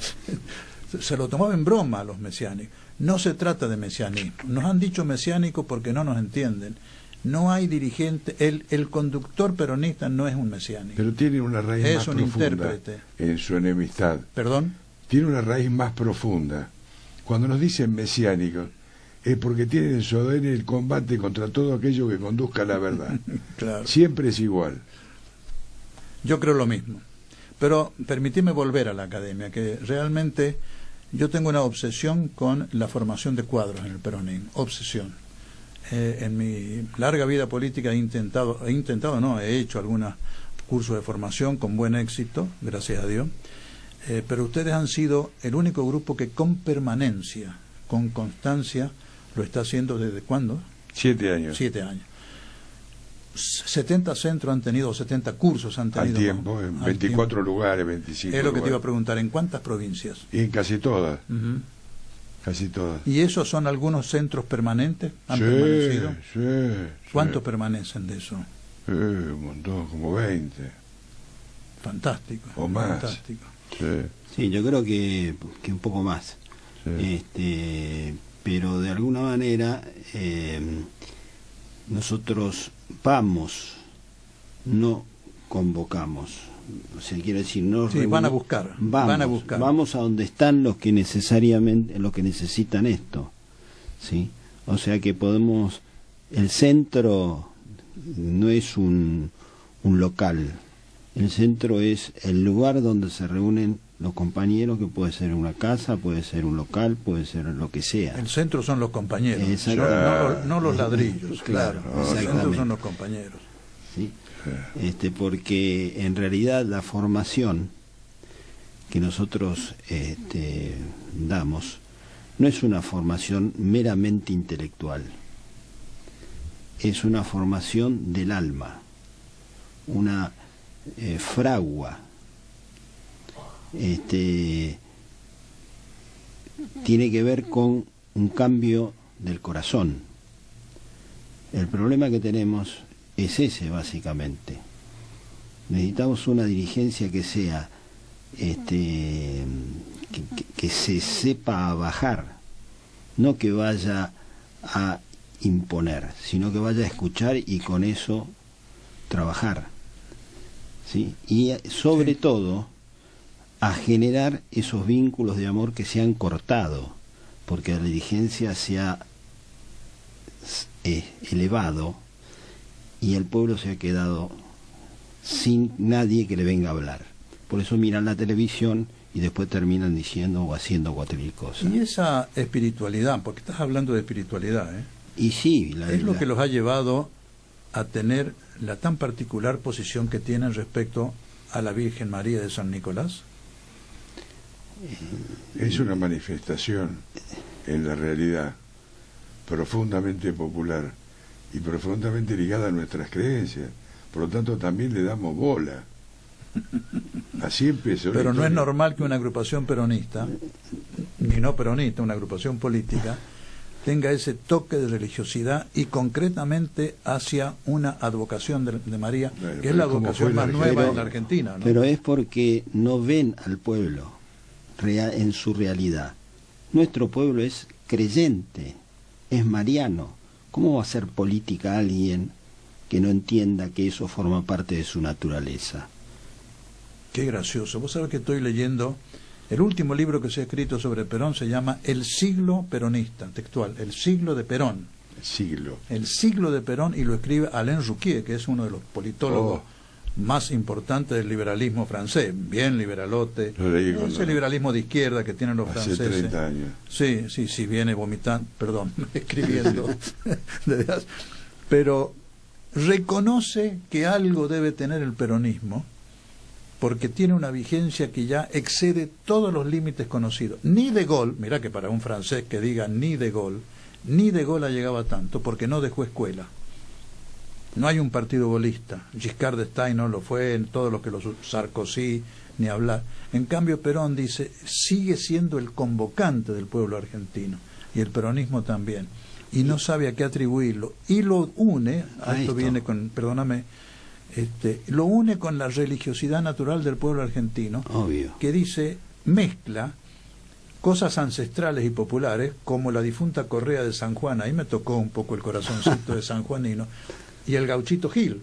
Se lo tomaba en broma a los mesiánicos. No se trata de mesianismo. Nos han dicho mesiánicos porque no nos entienden. No hay dirigente, el conductor peronista no es un mesiánico. Pero tiene una raíz es más un profunda intérprete. en su enemistad. ¿Perdón? Tiene una raíz más profunda. Cuando nos dicen mesiánicos, es porque tienen en su ADN el combate contra todo aquello que conduzca a la verdad. Claro. Siempre es igual. Yo creo lo mismo. Pero permitidme volver a la academia, que realmente yo tengo una obsesión con la formación de cuadros en el peronismo. Obsesión. En mi larga vida política he hecho algunos cursos de formación con buen éxito, gracias a Dios. Pero ustedes han sido el único grupo que con permanencia, con constancia, lo está haciendo ¿desde cuándo? 7 años. 7 años. 70 centros han tenido, 70 cursos han tenido. Al tiempo, en 24 lugares, 25 Es lo que te iba a lugares. preguntar, ¿en cuántas provincias? Y en casi todas, Ujú. casi todas. ¿Y esos son algunos centros permanentes? ¿Han Sí, permanecido? sí. ¿Cuántos permanecen de eso? Un montón, como 20. Fantástico. O más. Fantástico. Sí, Sí, yo creo que un poco más. sí. Pero de alguna manera nosotros vamos, no convocamos. O sea, quiero decir, no Sí, van a buscar. Vamos a donde están los que necesitan esto, ¿sí? O sea que podemos, el centro no es un local, el centro es el lugar donde se reúnen los compañeros, que puede ser una casa, puede ser un local, puede ser lo que sea. El centro son los compañeros, Exacto. no los ladrillos, claro. Claro, El centro exactamente. son los compañeros. ¿Sí? Porque en realidad la formación que nosotros damos no es una formación meramente intelectual, es una formación del alma, una fragua. Tiene que ver con un cambio del corazón. El problema que tenemos es ese, básicamente. Necesitamos una dirigencia que sea que se sepa bajar, no que vaya a imponer, sino que vaya a escuchar y con eso trabajar, ¿sí? Y sobre todo a generar esos vínculos de amor que se han cortado, porque la dirigencia se ha elevado y el pueblo se ha quedado sin nadie que le venga a hablar. Por eso miran la televisión y después terminan diciendo o haciendo cualquier cosa. Y esa espiritualidad, porque estás hablando de espiritualidad, Y sí, es lo que los ha llevado a tener la tan particular posición que tienen respecto a la Virgen María de San Nicolás. Es una manifestación en la realidad profundamente popular y profundamente ligada a nuestras creencias. Por lo tanto, también le damos bola. Así empezó. Pero no es normal que una agrupación peronista, ni no peronista, una agrupación política, tenga ese toque de religiosidad y concretamente hacia una advocación de María, Bueno, que es la como advocación fue más nueva en la Argentina, ¿no? Pero es porque no ven al pueblo en su realidad. Nuestro pueblo es creyente, es mariano. ¿Cómo va a hacer política alguien que no entienda que eso forma parte de su naturaleza? Qué gracioso. Vos sabés que estoy leyendo el último libro que se ha escrito sobre Perón, se llama El siglo peronista, textual, El siglo de Perón. El siglo de Perón, y lo escribe Alain Rouquier, que es uno de los politólogos más importantes del liberalismo francés, bien liberalote, ese liberalismo de izquierda que tienen los hace franceses. 30 años. Sí, viene vomitando, perdón, escribiendo. Pero reconoce que algo debe tener el peronismo, porque tiene una vigencia que ya excede todos los límites conocidos. Ni de Gaulle, mirá que para un francés que diga ni de Gaulle ha llegado a tanto, porque no dejó escuela. No hay un partido golista. Giscard d'Estaing no lo fue, en todos los que los Sarkozy, ni hablar. En cambio, Perón dice, sigue siendo el convocante del pueblo argentino, y el peronismo también, y no sabe a qué atribuirlo, y lo une, esto viene con, perdóname, lo une con la religiosidad natural del pueblo argentino, obvio, que dice, mezcla cosas ancestrales y populares, como la difunta correa de San Juan, ahí me tocó un poco el corazoncito de sanjuanino, y el gauchito Gil,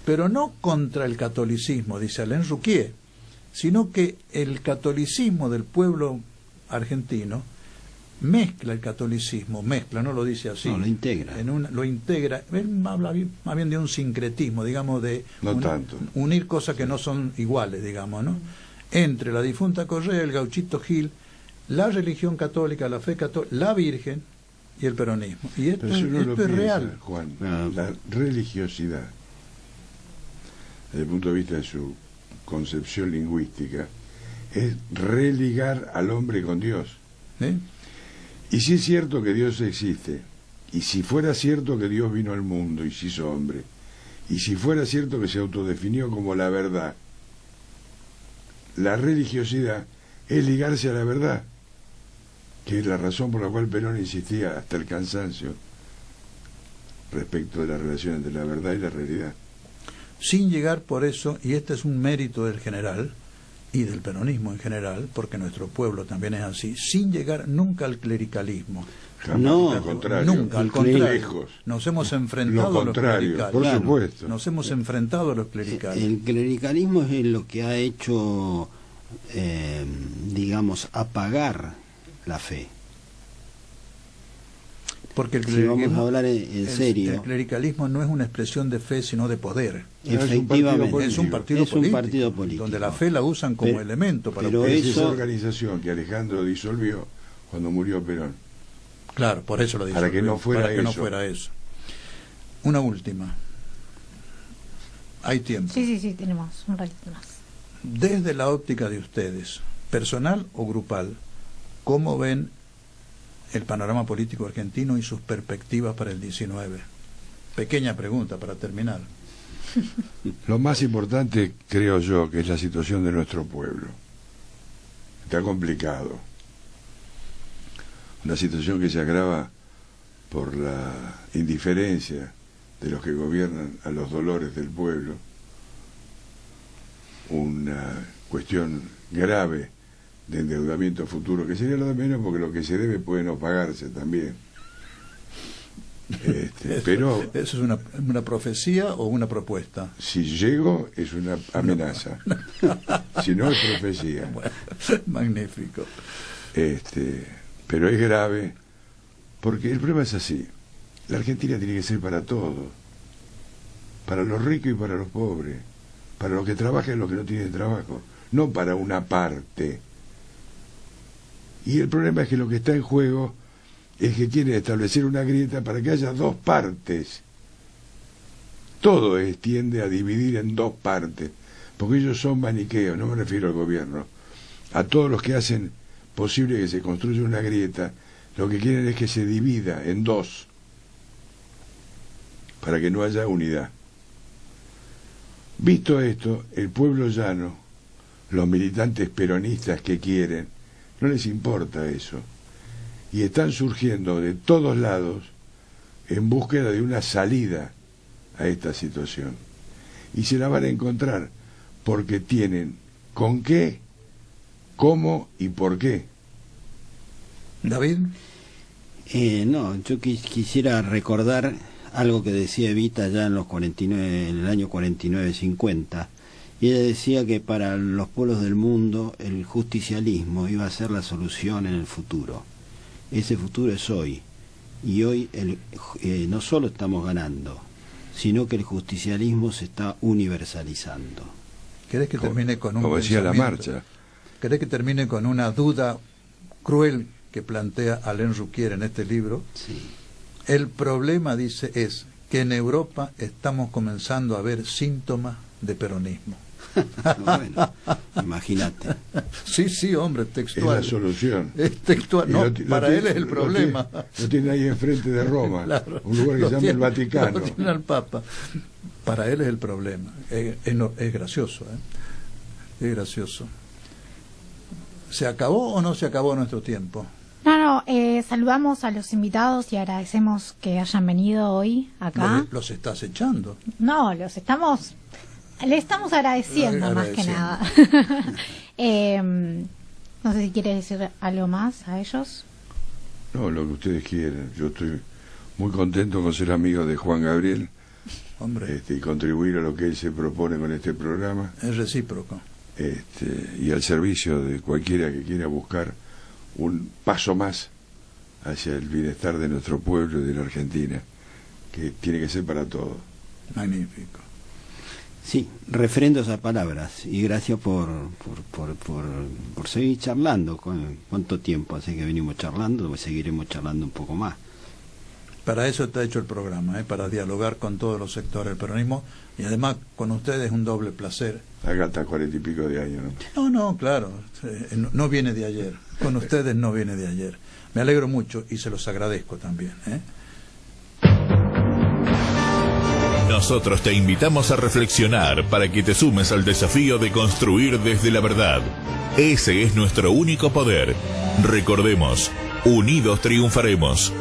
pero no contra el catolicismo, dice Alain Rouquier, sino que el catolicismo del pueblo argentino mezcla el catolicismo, no lo dice así, no, lo integra, lo integra, él habla más bien de un sincretismo, digamos, de unir cosas que no son iguales, digamos, ¿no? Entre la difunta Correa, el gauchito Gil, la religión católica, la fe católica, la Virgen y el peronismo. Y esto es real, Juan. La religiosidad, desde el punto de vista de su concepción lingüística, es religar al hombre con Dios. Y si es cierto que Dios existe, y si fuera cierto que Dios vino al mundo y se hizo hombre, y si fuera cierto que se autodefinió como la verdad, la religiosidad es ligarse a la verdad, que es la razón por la cual Perón insistía hasta el cansancio respecto de la relación entre la verdad y la realidad. Sin llegar por eso, y este es un mérito del general y del peronismo en general, porque nuestro pueblo también es así, sin llegar nunca al clericalismo. Jamás, no, al contrario, nunca, al contrario. Lejos. Nos hemos enfrentado a los clericales. Por supuesto. Nos hemos enfrentado a los clericales. El clericalismo es lo que ha hecho, digamos, apagar la fe. Porque si vamos a hablar en serio, el clericalismo no es una expresión de fe, sino de poder. Efectivamente, es un partido político, donde la fe la usan como elemento para pero es esa organización que Alejandro disolvió cuando murió Perón. Claro, por eso lo disolvió, para que no fuera eso. Una última. Hay tiempo. Sí, tenemos un ratito más. Desde la óptica de ustedes, personal o grupal, ¿cómo ven el panorama político argentino y sus perspectivas para el 19? Pequeña pregunta para terminar. Lo más importante, creo yo, que es la situación de nuestro pueblo. Está complicado. Una situación que se agrava por la indiferencia de los que gobiernan a los dolores del pueblo. Una cuestión grave de endeudamiento futuro, que sería lo de menos porque lo que se debe puede no pagarse también. Pero ¿eso es una profecía o una propuesta? Si llego es una amenaza. Si no es profecía. Bueno, magnífico. Pero es grave porque el problema es así. La Argentina tiene que ser para todos, para los ricos y para los pobres, para los que trabajan y los que no tienen trabajo. no para una parte. Y el problema es que lo que está en juego es que quiere establecer una grieta para que haya dos partes. Todo tiende a dividir en dos partes, porque ellos son maniqueos, no me refiero al gobierno. A todos los que hacen posible que se construya una grieta, lo que quieren es que se divida en dos, para que no haya unidad. Visto esto, el pueblo llano, los militantes peronistas que quieren, no les importa eso. Y están surgiendo de todos lados en búsqueda de una salida a esta situación. Y se la van a encontrar porque tienen con qué, cómo y por qué. David. No, yo quisiera recordar algo que decía Evita ya en en el año 49-50, y ella decía que para los pueblos del mundo el justicialismo iba a ser la solución en el futuro. Ese futuro es hoy, y hoy no solo estamos ganando, sino que el justicialismo se está universalizando. ¿Querés que termine con un como decía la pensamiento? marcha? ¿Querés que termine con una duda cruel que plantea Alain Rouquier en este libro? Sí. El problema, dice, es que en Europa estamos comenzando a ver síntomas de peronismo. Bueno, imagínate. Sí, hombre, textual. Es la solución. Es textual. No, para él es el problema. Lo tiene ahí enfrente de Roma, Claro, un lugar que se llama el Vaticano. Lo tiene al Papa. Para él es el problema. Es gracioso, ¿eh? Es gracioso. ¿Se acabó o no se acabó nuestro tiempo? No, saludamos a los invitados y agradecemos que hayan venido hoy acá. Los estás echando. No, le estamos agradeciendo más que nada. No sé si quieres decir algo más a ellos. No, lo que ustedes quieran. Yo estoy muy contento con ser amigo de Juan Gabriel. Hombre, Y contribuir a lo que él se propone con este programa. es recíproco. Y al servicio de cualquiera que quiera buscar un paso más hacia el bienestar de nuestro pueblo y de la Argentina, que tiene que ser para todos. Magnífico. Sí, refrendo esas palabras, y gracias por seguir charlando. ¿Cuánto tiempo hace que venimos charlando? Pues seguiremos charlando un poco más. Para eso está hecho el programa, para dialogar con todos los sectores del peronismo, y además con ustedes es un doble placer. Acá está 40 y pico de años, ¿no? No, claro, no viene de ayer, con ustedes no viene de ayer. Me alegro mucho y se los agradezco también. Nosotros te invitamos a reflexionar para que te sumes al desafío de construir desde la verdad. Ese es nuestro único poder. Recordemos, unidos triunfaremos.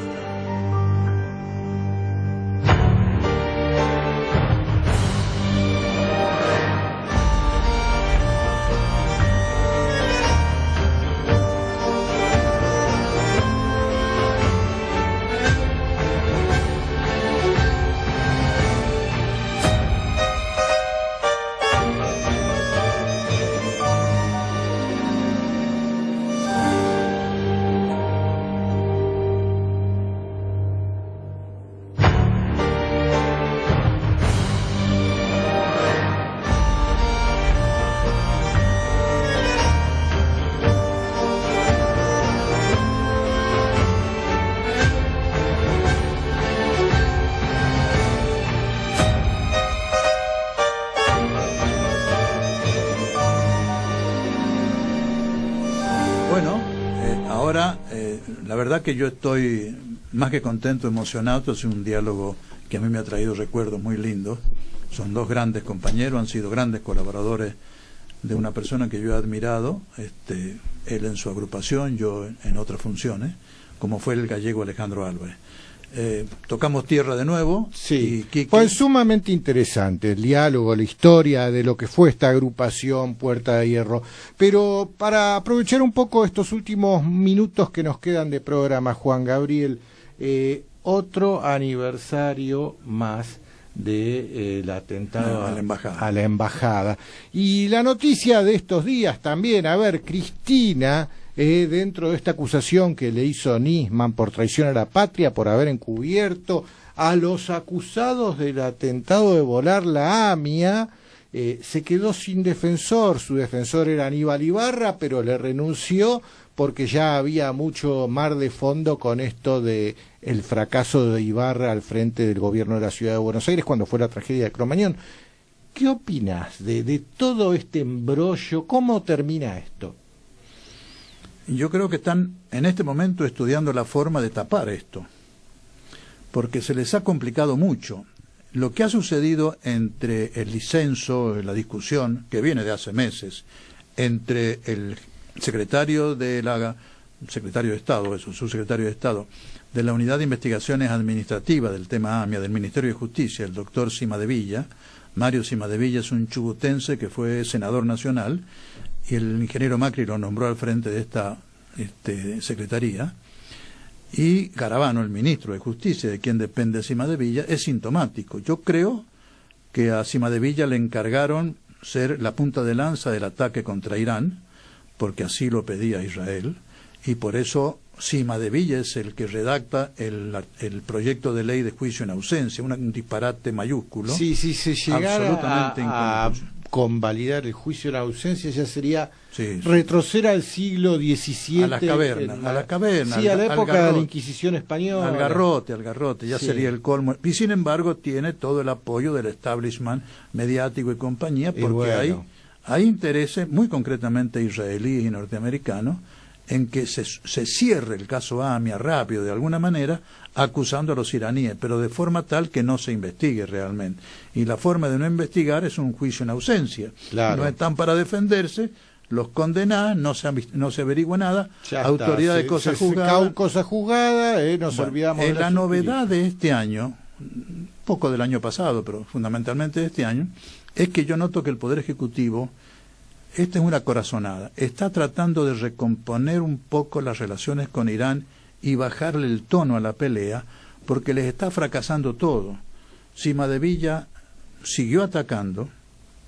La verdad que yo estoy más que contento, emocionado. Esto es un diálogo que a mí me ha traído recuerdos muy lindos. Son dos grandes compañeros, han sido grandes colaboradores de una persona que yo he admirado, él en su agrupación, yo en otras funciones, como fue el gallego Alejandro Álvarez. Tocamos tierra de nuevo. Sí, y fue sumamente interesante el diálogo, la historia de lo que fue esta agrupación Puerta de Hierro. Pero para aprovechar un poco estos últimos minutos que nos quedan de programa, Juan Gabriel, otro aniversario más del atentado a la embajada. Y la noticia de estos días también, a ver, Cristina, dentro de esta acusación que le hizo Nisman por traición a la patria, por haber encubierto a los acusados del atentado de volar la AMIA, se quedó sin defensor. Su defensor era Aníbal Ibarra, pero le renunció porque ya había mucho mar de fondo con esto de el fracaso de Ibarra al frente del gobierno de la ciudad de Buenos Aires cuando fue la tragedia de Cromañón. ¿Qué opinas de todo este embrollo? ¿Cómo termina esto? Yo creo que están en este momento estudiando la forma de tapar esto, porque se les ha complicado mucho. Lo que ha sucedido entre el disenso, la discusión, que viene de hace meses, entre el secretario de Estado, subsecretario de Estado, de la Unidad de Investigaciones Administrativas del tema AMIA, del Ministerio de Justicia, el doctor Cimadevilla. Mario Cimadevilla es un chubutense que fue senador nacional, y el ingeniero Macri lo nombró al frente de esta secretaría, y Garabano, el ministro de Justicia, de quien depende Cimadevilla, es sintomático. Yo creo que a Cimadevilla le encargaron ser la punta de lanza del ataque contra Irán, porque así lo pedía Israel, y por eso Cimadevilla es el que redacta el proyecto de ley de juicio en ausencia, un disparate mayúsculo. Sí, si se llegara absolutamente a convalidar el juicio en ausencia, ya sería sí. retroceder al siglo XVII. A la caverna. Sí, a la época de la Inquisición española. Al garrote, ya sí. Sería el colmo. Y sin embargo tiene todo el apoyo del establishment mediático y compañía, porque bueno, hay intereses, muy concretamente israelíes y norteamericanos, en que se cierre el caso AMIA rápido, de alguna manera, acusando a los iraníes, pero de forma tal que no se investigue realmente. Y la forma de no investigar es un juicio en ausencia. Claro. No están para defenderse, los condenás, no se averigua nada, ya autoridad de cosa juzgada. Cosa juzgada, nos olvidamos de la novedad de este año, poco del año pasado, pero fundamentalmente de este año, es que yo noto que el Poder Ejecutivo, esta es una corazonada, está tratando de recomponer un poco las relaciones con Irán y bajarle el tono a la pelea, porque les está fracasando todo. Cimadevilla siguió atacando,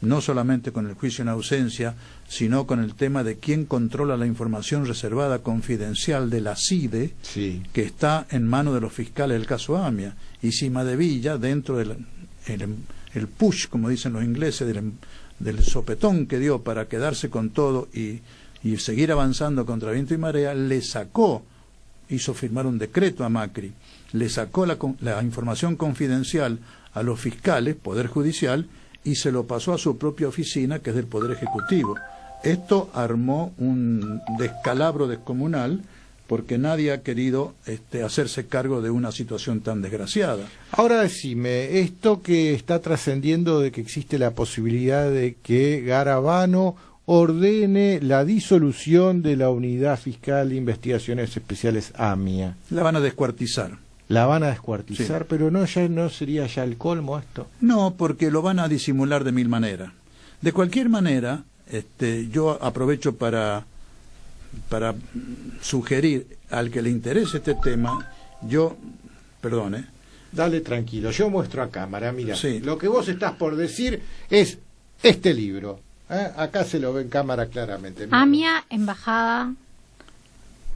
no solamente con el juicio en ausencia, sino con el tema de quién controla la información reservada confidencial de la CIDE, sí, que está en manos de los fiscales del caso AMIA. Y Cimadevilla, dentro del el push, como dicen los ingleses, del sopetón que dio para quedarse con todo y seguir avanzando contra viento y marea, hizo firmar un decreto a Macri, le sacó la información confidencial a los fiscales, Poder Judicial, y se lo pasó a su propia oficina, que es del Poder Ejecutivo. Esto armó un descalabro descomunal, porque nadie ha querido hacerse cargo de una situación tan desgraciada. Ahora decime, esto que está trascendiendo de que existe la posibilidad de que Garabano ordene la disolución de la Unidad Fiscal de Investigaciones Especiales AMIA. La van a descuartizar. La van a descuartizar, sí. Pero no sería ya el colmo esto. No, porque lo van a disimular de mil maneras. De cualquier manera, yo aprovecho para sugerir al que le interese este tema, perdone. Dale tranquilo, yo muestro a cámara, mira, sí. Lo que vos estás por decir es este libro, acá se lo ve en cámara claramente. Mira. AMIA, Embajada,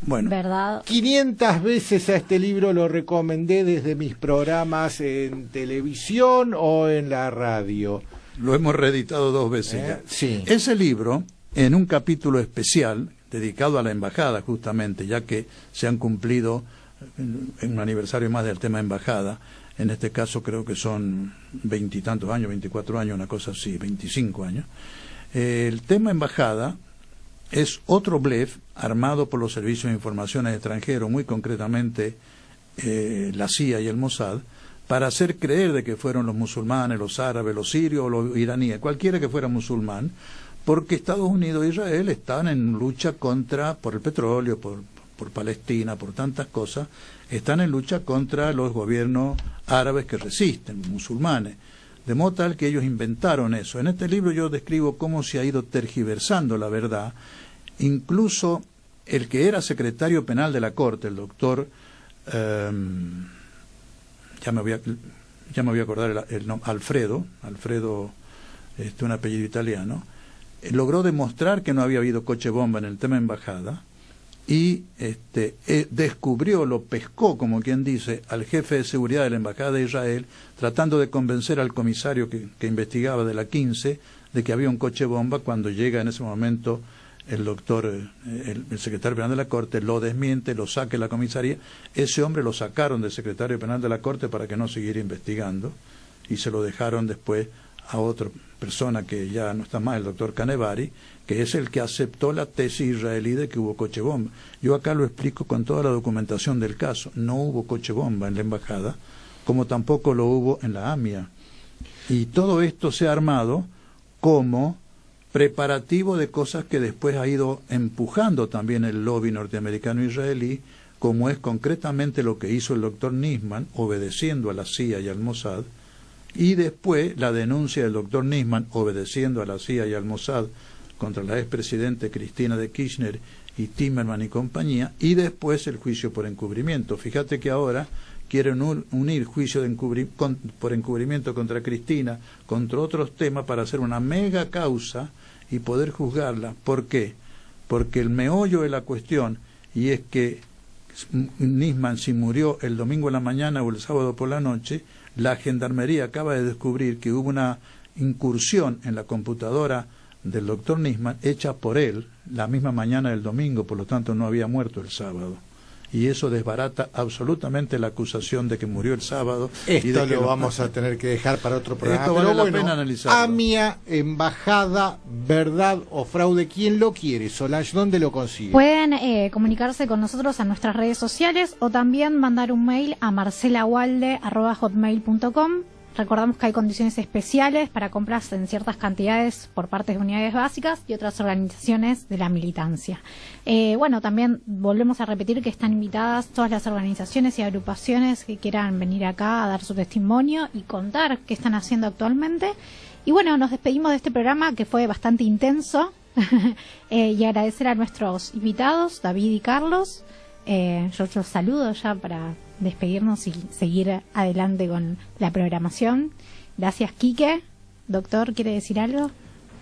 bueno, ¿verdad? 500 veces a este libro lo recomendé desde mis programas en televisión o en la radio. Lo hemos reeditado 2 veces ya. Sí. Ese libro, en un capítulo especial dedicado a la embajada, justamente, ya que se han cumplido en un aniversario más del tema embajada, en este caso creo que son 20 y tantos años, 24 años, una cosa así, 25 años. El tema embajada es otro blef armado por los servicios de información extranjeros, muy concretamente la CIA y el Mossad, para hacer creer de que fueron los musulmanes, los árabes, los sirios o los iraníes, cualquiera que fuera musulmán, porque Estados Unidos e Israel están en lucha por el petróleo, por Palestina, por tantas cosas, están en lucha contra los gobiernos árabes que resisten, musulmanes, de modo tal que ellos inventaron eso. En este libro yo describo cómo se ha ido tergiversando la verdad, incluso el que era secretario penal de la Corte, el doctor, ya me voy a acordar el nombre, Alfredo, un apellido italiano, logró demostrar que no había habido coche bomba en el tema embajada, y descubrió, lo pescó, como quien dice, al jefe de seguridad de la Embajada de Israel, tratando de convencer al comisario que investigaba de la 15 de que había un coche bomba. Cuando llega en ese momento el doctor, el secretario penal de la Corte, lo desmiente, lo saca de la comisaría. Ese hombre lo sacaron del secretario penal de la Corte para que no siguiera investigando, y se lo dejaron después a otra persona que ya no está más, el doctor Canevari, que es el que aceptó la tesis israelí de que hubo coche bomba. Yo acá lo explico con toda la documentación del caso. No hubo coche bomba en la embajada, como tampoco lo hubo en la AMIA. Y todo esto se ha armado como preparativo de cosas que después ha ido empujando también el lobby norteamericano-israelí, como es concretamente lo que hizo el doctor Nisman, obedeciendo a la CIA y al Mossad, y después la denuncia del doctor Nisman, obedeciendo a la CIA y al Mossad, contra la expresidente Cristina de Kirchner y Timmerman y compañía, y después el juicio por encubrimiento. Fíjate que ahora quieren unir juicio por encubrimiento contra Cristina, contra otros temas, para hacer una mega causa y poder juzgarla. ¿Por qué? Porque el meollo de la cuestión, y es que Nisman, si murió el domingo en la mañana o el sábado por la noche, la Gendarmería acaba de descubrir que hubo una incursión en la computadora del doctor Nisman hecha por él la misma mañana del domingo, por lo tanto no había muerto el sábado. Y eso desbarata absolutamente la acusación de que murió el sábado. Esto y de que lo vamos a tener que dejar para otro programa. Esto vale la pena analizarlo. AMIA, embajada, verdad o fraude, ¿quién lo quiere? Solange, ¿dónde lo consigue? Pueden comunicarse con nosotros a nuestras redes sociales o también mandar un mail a marcelawalde@hotmail.com. Recordamos que hay condiciones especiales para compras en ciertas cantidades por parte de unidades básicas y otras organizaciones de la militancia. También volvemos a repetir que están invitadas todas las organizaciones y agrupaciones que quieran venir acá a dar su testimonio y contar qué están haciendo actualmente. Y bueno, nos despedimos de este programa que fue bastante intenso y agradecer a nuestros invitados, David y Carlos. Yo los saludo ya para despedirnos y seguir adelante con la programación. Gracias, Quique. Doctor, ¿quiere decir algo?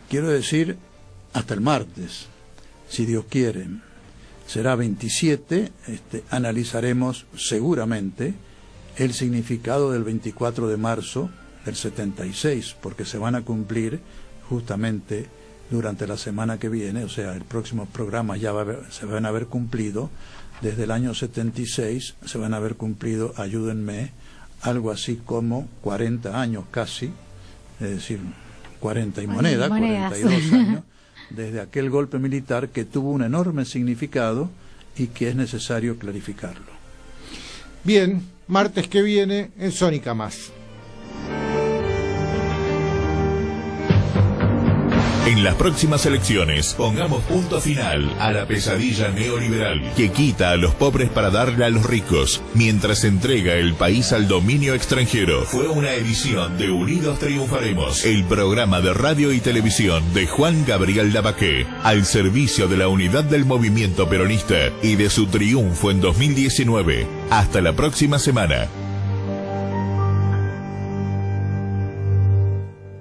Quiero decir, hasta el martes, si Dios quiere. Será 27, analizaremos seguramente el significado del 24 de marzo del 76, porque se van a cumplir justamente durante la semana que viene, o sea, el próximo programa ya se van a haber cumplido. Desde el año 76 se van a haber cumplido, ayúdenme, algo así como 40 años casi, es decir, 40 y moneda, 42 años, desde aquel golpe militar que tuvo un enorme significado y que es necesario clarificarlo. Bien, martes que viene en Sónica Más. En las próximas elecciones, pongamos punto final a la pesadilla neoliberal que quita a los pobres para darle a los ricos, mientras entrega el país al dominio extranjero. Fue una edición de Unidos Triunfaremos, el programa de radio y televisión de Juan Gabriel Labaqué, al servicio de la unidad del movimiento peronista y de su triunfo en 2019. Hasta la próxima semana.